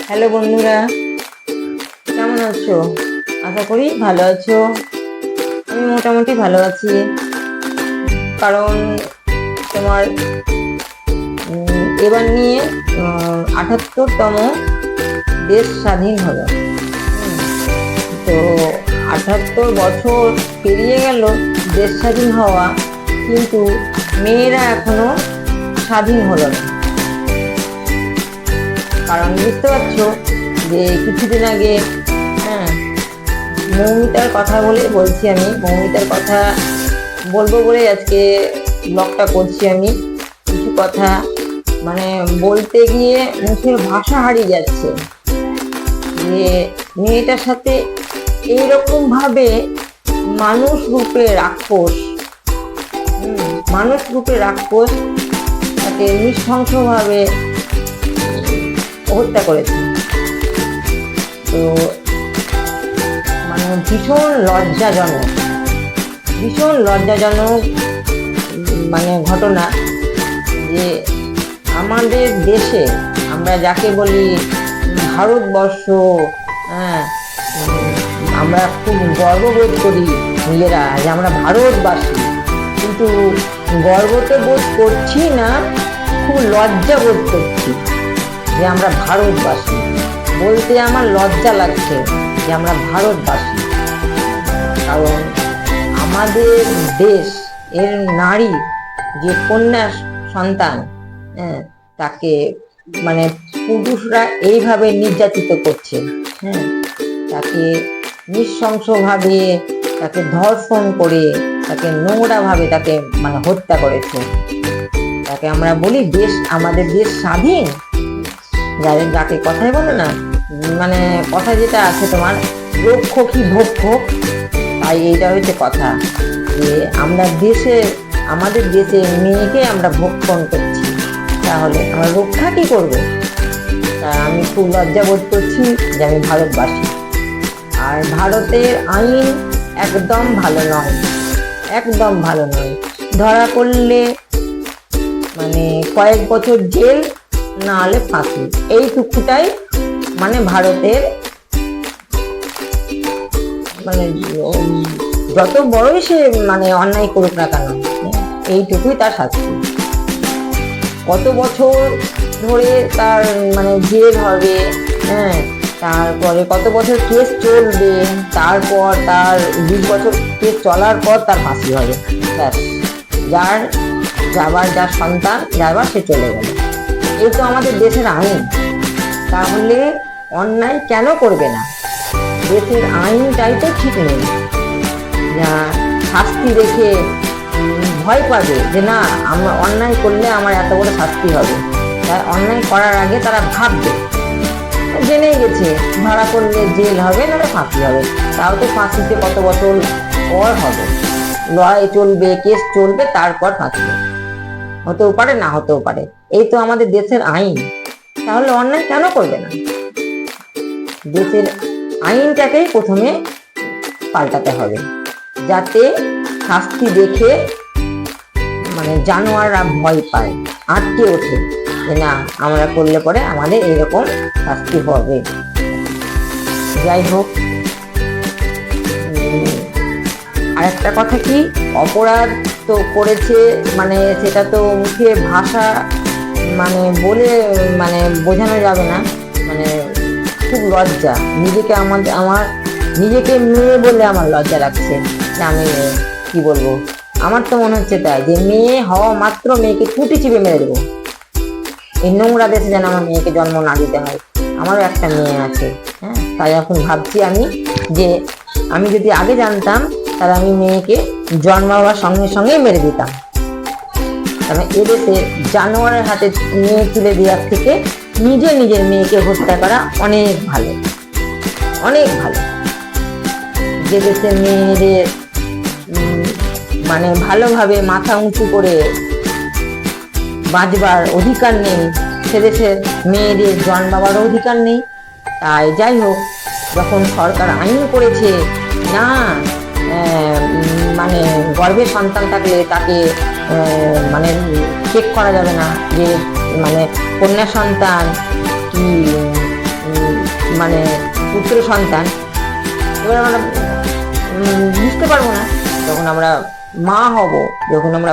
Hello বন্ধুরা, কেমন আছো? আশা করি ভালো আছো। আমি মোটামুটি ভালো আছি, কারণ তোমার এবার নিয়ে ৭৮তম দেশ স্বাধীন হলো। তো ৭৮ বছর পেরিয়ে গেল দেশ স্বাধীন হওয়া, কিন্তু মেয়েরা এখনো স্বাধীন হলো না। কারণ বুঝতে পারছো যে কিছুদিন আগে মৌমিতার কথা বলছি। আমি মৌমিতার কথা বলবো বলে আজকে ব্লগটা করছি। আমি কিছু কথা বলতে গিয়ে মুখের ভাষা হারিয়ে যাচ্ছে, যে মেয়েটার সাথে এইরকম ভাবে মানুষ রূপে রাক্ষস তাকে নৃশংসভাবে হত্যা করেছে। তো ভীষণ লজ্জাজনক ঘটনা, যে আমাদের দেশে আমরা যাকে বলি ভারতবর্ষ, আমরা খুব গর্ববোধ করি নিজেরা যে আমরা ভারতবাসী, কিন্তু গর্ব তো বোধ করছি না, খুব লজ্জা বোধ করছি যে আমরা ভারতবাসী। বলতে আমার লজ্জা লাগছে যে আমরা ভারতবাসী, কারণ আমাদের দেশ এর নারী যে কন্যা সন্তান, তাকে পুরুষরা এইভাবে নির্যাতিত করছে। তাকে নৃশংসভাবে, তাকে ধর্ষণ করে, তাকে নোংরাভাবে তাকে হত্যা করেছে। তাকে আমরা বলি দেশ, আমাদের দেশ স্বাধীন, যাকে কথাই বলে না, কথা যেটা আছে তোমার রক্ষী ভক্ষক, তাই এইটা হচ্ছে কথা, যে আমরা আমাদের দেশে মেয়েকে আমরা ভক্ষণ করছি, তাহলে আমরা রক্ষা কি করবো? তা আমি খুব লজ্জা বোধ করছি যে আমি ভারতবাসী। আর ভারতের আইন একদম ভালো নয়। ধরা পড়লে কয়েক বছর জেল, না হলে ফাঁসি, এইটুকুটাই ভারতের যত বড়ই সে অন্যায় করুক না কেন, এইটুকুই তার শাস্তি। কত বছর ধরে তার জেল হবে, তারপরে কত বছর কেস চলবে, তারপর তার 20 বছর কেস চলার পর তার ফাঁসি হবে। ব্যাস, যার সন্তান যাবার সে চলে গেল। এই তো আমাদের দেশের আইন। তাহলে অন্যায় কেন করবে না? দেশের আইনটাই তো ঠিক নেই, যা শাস্তি দেখে ভয় পাবে যে না, আমরা অন্যায় করলে আমার এত বড় শাস্তি হবে। তাই অন্যায় করার আগে তারা ভাববে, জেনেই গেছে ধরা পড়লে জেল হবে, না ফাঁসি হবে। তাও তো ফাঁসিতে কত বছর পর হবে, লড়াই চলবে, কেস চলবে, তারপর ফাঁসি হতেও পারে, না হতেও পারে। এই তো আমাদের দেশের আইন। তাহলে অন্যায় কেন করবে না? দেশের আইনটাকেই প্রথমে পাল্টাতে হবে, যাতে শাস্তি দেখে জানোয়াররা ভয় পায়, আটকে ওঠে যে না, আমরা করলে পরে আমাদের এইরকম শাস্তি হবে। যাই হোক, আর একটা কথা কি, অপরাধ তো করেছে, সেটা তো মুখে ভাষা বলে বোঝানো যাবে না। খুব লজ্জা, আমার নিজেকে মেয়ে বলে আমার লজ্জা লাগছে যে আমি কি বলবো। আমার তো মনে হচ্ছে তাই, যে মেয়ে হওয়া মাত্র মেয়েকে ছুটি চিপে মেরে দেবো। এই নোংরা দেশে যেন আমার মেয়েকে জন্ম না দিতে হয়। আমারও একটা মেয়ে আছে, তাই এখন ভাবছি আমি, যে আমি যদি আগে জানতাম, তাহলে আমি মেয়েকে জন্মাবার সঙ্গে সঙ্গে মেরে দিতাম। কারণ এদেশে জানোয়ারের হাতে মেয়ে তুলে দেওয়ার থেকে নিজের মেয়েকে হত্যা করা অনেক ভালো। যে দেশে মেয়েদের ভালোভাবে মাথা উঁচু করে বাঁচবার অধিকার নেই, সে দেশে মেয়েদের জন্মাবার অধিকার নেই। তাই যাই হোক, যখন সরকার আইন করেছে না, গর্ভে সন্তান থাকলে তাকে চেক করা যাবে না যে কন্যা সন্তান কি মানে পুত্র সন্তান, এবার আমরা বুঝতে পারবো না। যখন আমরা মা হব, যখন আমরা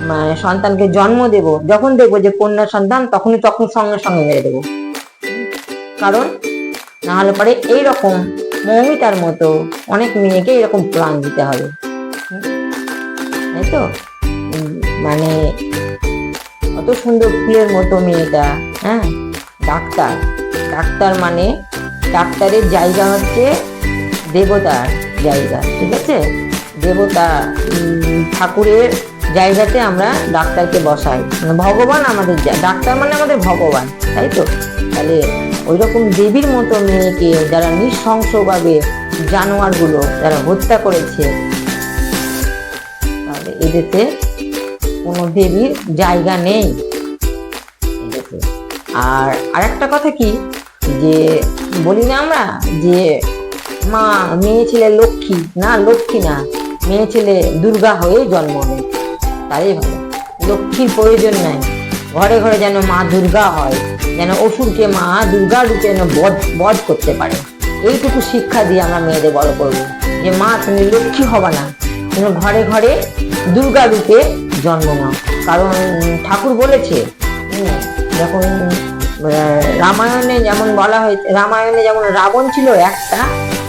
মানে সন্তানকে জন্ম দেব, যখন দেখবো যে কন্যা সন্তান, তখন সঙ্গে সঙ্গে মেরে দেবো। কারণ না হলে পরে এইরকম মৌমিতার মতো অনেক মেয়েকে এরকম প্রাণ দিতে হবে, তাই তো? মানে অত সুন্দর ফুলের মতো মেয়েটা, হ্যাঁ, ডাক্তার। ডাক্তার মানে ডাক্তারের জায়গা হচ্ছে দেবতার জায়গা, ঠিক আছে? দেবতা ঠাকুরের জায়গাতে আমরা ডাক্তারকে বসাই, মানে ভগবান আমাদের, ডাক্তার মানে আমাদের ভগবান, তাই তো? তাহলে ওই রকম দেবীর মতো মেয়েকে যারা নৃশংসভাবে জানোয়ারগুলো যারা হত্যা করেছে, তাহলে এদেরতে কোনো দেবীর জায়গা নেই। আর আরেকটা কথা কি, যে বলি না আমরা যে মা মেয়ে ছেলে লক্ষ্মী না, লক্ষ্মী না, মেয়ে ছেলে দুর্গা হয়ে জন্ম নেয়, তাই ভালো। লক্ষ্মীর প্রয়োজন নাই, ঘরে ঘরে যেন মা দুর্গা হয়, যেন অসুরকে মা দুর্গা রূপে যেন বধ করতে পারে। এইটুকু শিক্ষা দিয়ে আমরা মেয়েদের বড় করবো, যে মা তুমি লক্ষ্মী হবা না, তুমি ঘরে ঘরে দুর্গা রূপে জন্ম নাও। কারণ ঠাকুর বলেছে, যখন রামায়ণে যেমন বলা হয়েছে, রামায়ণে যেমন রাবণ ছিল একটা,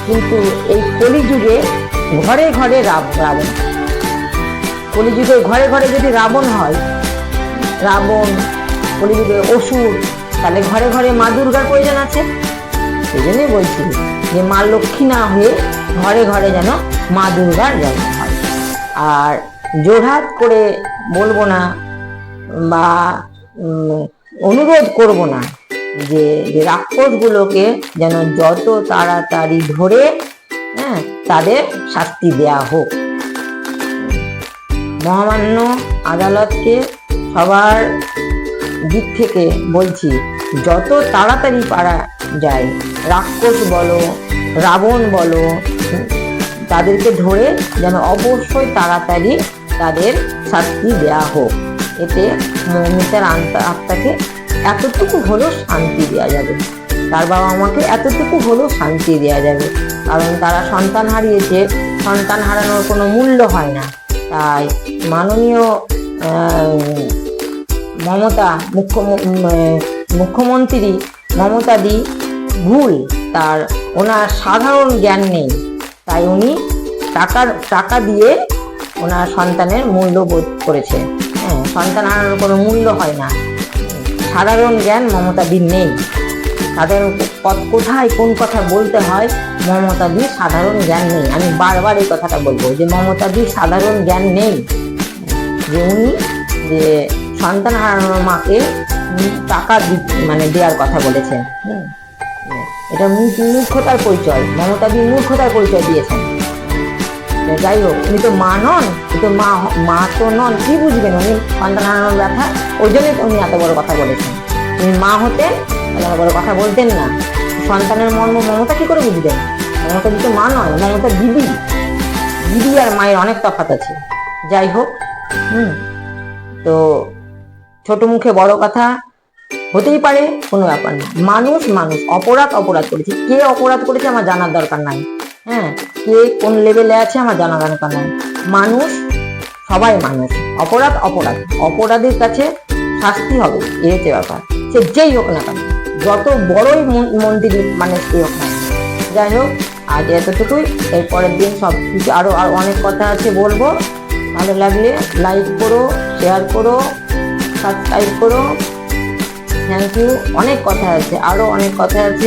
কিন্তু এই কলিযুগে ঘরে ঘরে রাবণ। কলিযুগে ঘরে ঘরে যদি রাবণ হয়, রাবণ কলিযুগে অসুর, তাহলে ঘরে ঘরে মা দুর্গার প্রয়োজন আছে। সেই জন্যই বলছি যে মা লক্ষ্মী না হয়ে ঘরে ঘরে যেন মা দুর্গার জন্ম হয়। আর জোড়হাত করে বলবো না বা অনুরোধ করব না যে রাক্ষসগুলোকে যেন যত তাড়াতাড়ি ধরে, হ্যাঁ, তাদের শাস্তি দেয়া হোক। মহামান্য আদালতকে সবার দিক থেকে বলছি, যত তাড়াতাড়ি পারা যায় রাক্ষস বলো, রাবণ বলো, তাদেরকে ধরে যেন অবশ্যই তাড়াতাড়ি তাদের শাস্তি দেয়া হোক। এতে মৌমিতার আত্মাকে এতটুকু হলেও শান্তি দেওয়া যাবে, তার বাবা মাকে এতটুকু হলেও শান্তি দেওয়া যাবে। কারণ তারা সন্তান হারিয়েছে, সন্তান হারানোর কোনো মূল্য হয় না। তাই মাননীয় মমতা মুখ্যমন্ত্রী মমতা দি ভুল, ওনার সাধারণ জ্ঞান নেই, তাই উনি টাকা দিয়ে ওনার সন্তানের মূল্য বোধ করেছে। হ্যাঁ, সন্তান হারানোর কোনো মূল্য হয় না, সাধারণ জ্ঞান মমতাদির নেই। সাধারণ কোথায় কোন কথা বলতে হয়, মমতাদির সাধারণ জ্ঞান নেই। আমি বারবার এই কথাটা বলবো যে মমতাদির সাধারণ জ্ঞান নেই, যে উনি যে সন্তান হারানোর মাকে টাকা মানে দেওয়ার কথা বলেছেন। এটা মূর্খতার পরিচয়, মমতাদির মূর্খতার পরিচয় দিয়েছেন। যাই হোক, উনি তো মা নন, তো মা তো নন, কি বুঝবেন উনি সন্তান হারানোর ব্যথা? ওই জন্যই উনি এত বড় কথা বলেছেন। উনি মা হতে এত বড় কথা বলতেন না। সন্তানের মর্ম মমতা কি করে বুঝবেন? মমতা দিতে মা নয়, মমতা দিদি। দিদি আর মায়ের অনেক তফাৎ আছে। যাই হোক, তো ছোট মুখে বড় কথা হতেই পারে, কোনো ব্যাপার না। মানুষ অপরাধ করেছে। কে অপরাধ করেছে আমার জানার দরকার নাই, হ্যাঁ, কে কোন লেভেলে আছে আমার জানার দরকার নাই। মানুষ, সবাই মানুষ। অপরাধীর কাছে শাস্তি হবে, এই হচ্ছে ব্যাপার। সে যেই হোক না কেন, যত বড়ই মন্দির মানে সে হোক না। যাই হোক, আজ এতটুকুই। এরপরের দিন সব কিছু আরো অনেক কথা আছে বলবো। ভালো লাগলে লাইক করো, শেয়ার করো, সাবস্ক্রাইব করো। Thank you. অনেক কথা আছে, আরো অনেক কথা আছে।